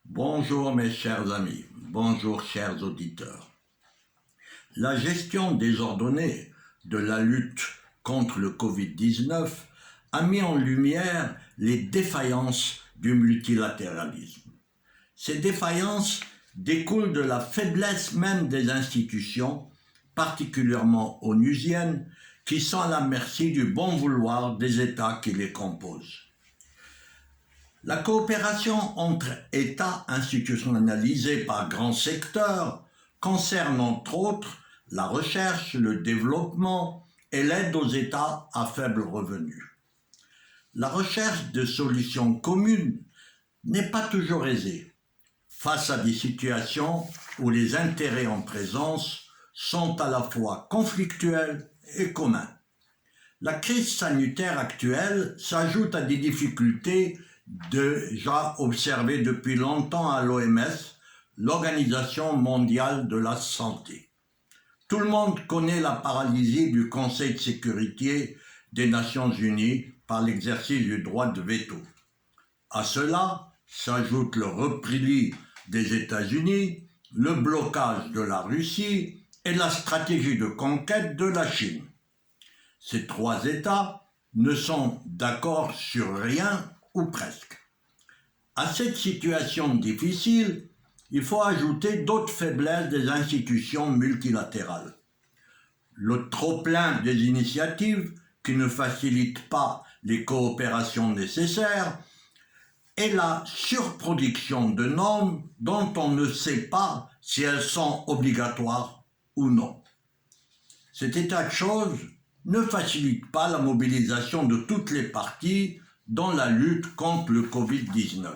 Bonjour mes chers amis, bonjour chers auditeurs. La gestion désordonnée de la lutte contre le Covid-19 a mis en lumière les défaillances du multilatéralisme. Ces défaillances découlent de la faiblesse même des institutions, particulièrement onusiennes, qui sont à la merci du bon vouloir des États qui les composent. La coopération entre États institutionnalisée par grands secteurs concerne entre autres la recherche, le développement et l'aide aux États à faible revenu. La recherche de solutions communes n'est pas toujours aisée face à des situations où les intérêts en présence sont à la fois conflictuels et communs. La crise sanitaire actuelle s'ajoute à des difficultés déjà observées depuis longtemps à l'OMS, l'Organisation mondiale de la santé. Tout le monde connaît la paralysie du Conseil de sécurité des Nations unies par l'exercice du droit de veto. À cela s'ajoute le repli des États-Unis, le blocage de la Russie et la stratégie de conquête de la Chine. Ces trois États ne sont d'accord sur rien ou presque. À cette situation difficile, il faut ajouter d'autres faiblesses des institutions multilatérales. Le trop-plein des initiatives qui ne facilitent pas les coopérations nécessaires et la surproduction de normes dont on ne sait pas si elles sont obligatoires ou non. Cet état de choses ne facilite pas la mobilisation de toutes les parties dans la lutte contre le Covid-19.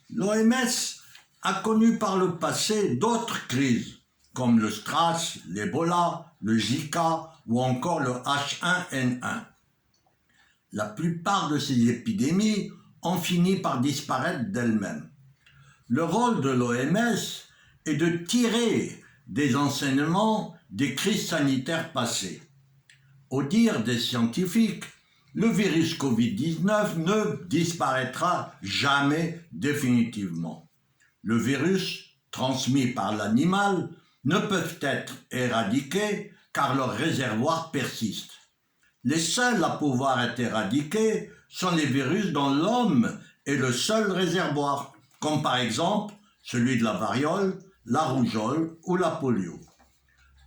L'OMS a connu par le passé d'autres crises, comme le SRAS, l'Ebola, le Zika ou encore le H1N1. La plupart de ces épidémies ont fini par disparaître d'elles-mêmes. Le rôle de l'OMS est de tirer des enseignements des crises sanitaires passées. Au dire des scientifiques, le virus Covid-19 ne disparaîtra jamais définitivement. Le virus, transmis par l'animal, ne peut être éradiqué car leur réservoir persiste. Les seuls à pouvoir être éradiqués sont les virus dont l'homme est le seul réservoir, comme par exemple celui de la variole, la rougeole ou la polio.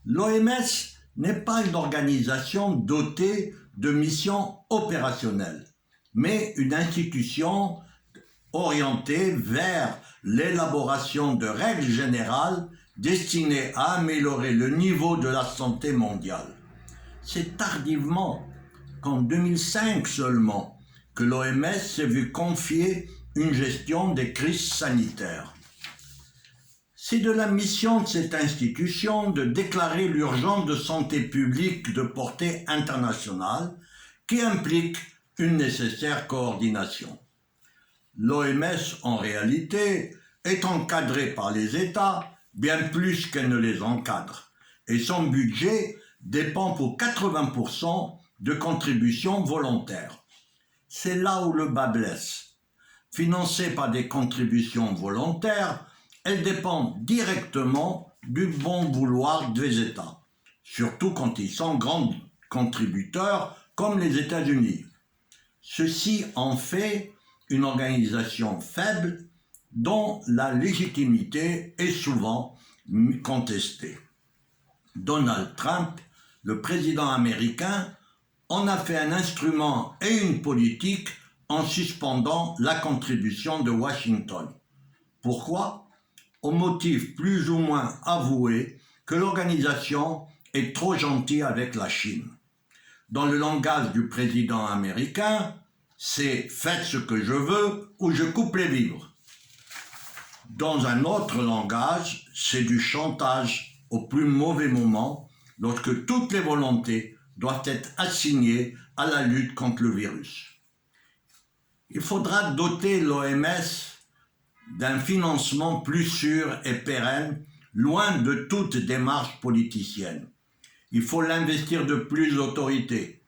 L'OMS n'est pas une organisation dotée de missions opérationnelles, mais une institution orientée vers l'élaboration de règles générales destinées à améliorer le niveau de la santé mondiale. C'est tardivement, qu'en 2005 seulement, que l'OMS s'est vu confier une gestion des crises sanitaires. C'est de la mission de cette institution de déclarer l'urgence de santé publique de portée internationale qui implique une nécessaire coordination. L'OMS, en réalité, est encadrée par les États bien plus qu'elle ne les encadre, et son budget dépend pour 80% de contributions volontaires. C'est là où le bas blesse. Financée par des contributions volontaires, elle dépend directement du bon vouloir des États, surtout quand ils sont grands contributeurs comme les États-Unis. Ceci en fait une organisation faible dont la légitimité est souvent contestée. Donald Trump, le président américain, en a fait un instrument et une politique en suspendant la contribution de Washington. Pourquoi ? Au motif plus ou moins avoué que l'organisation est trop gentille avec la Chine. Dans le langage du président américain, c'est « faites ce que je veux ou je coupe les vivres ». Dans un autre langage, c'est du chantage au plus mauvais moment, lorsque toutes les volontés doivent être assignées à la lutte contre le virus. Il faudra doter l'OMS d'un financement plus sûr et pérenne, loin de toute démarche politicienne. Il faut l'investir de plus d'autorité.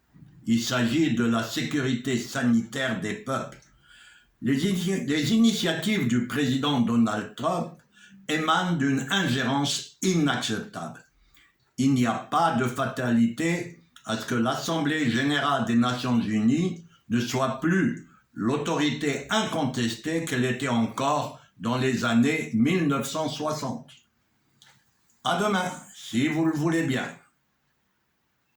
Il s'agit de la sécurité sanitaire des peuples. Les initiatives du président Donald Trump émanent d'une ingérence inacceptable. Il n'y a pas de fatalité à ce que l'Assemblée générale des Nations unies ne soit plus l'autorité incontestée qu'elle était encore dans les années 1960. À demain, si vous le voulez bien.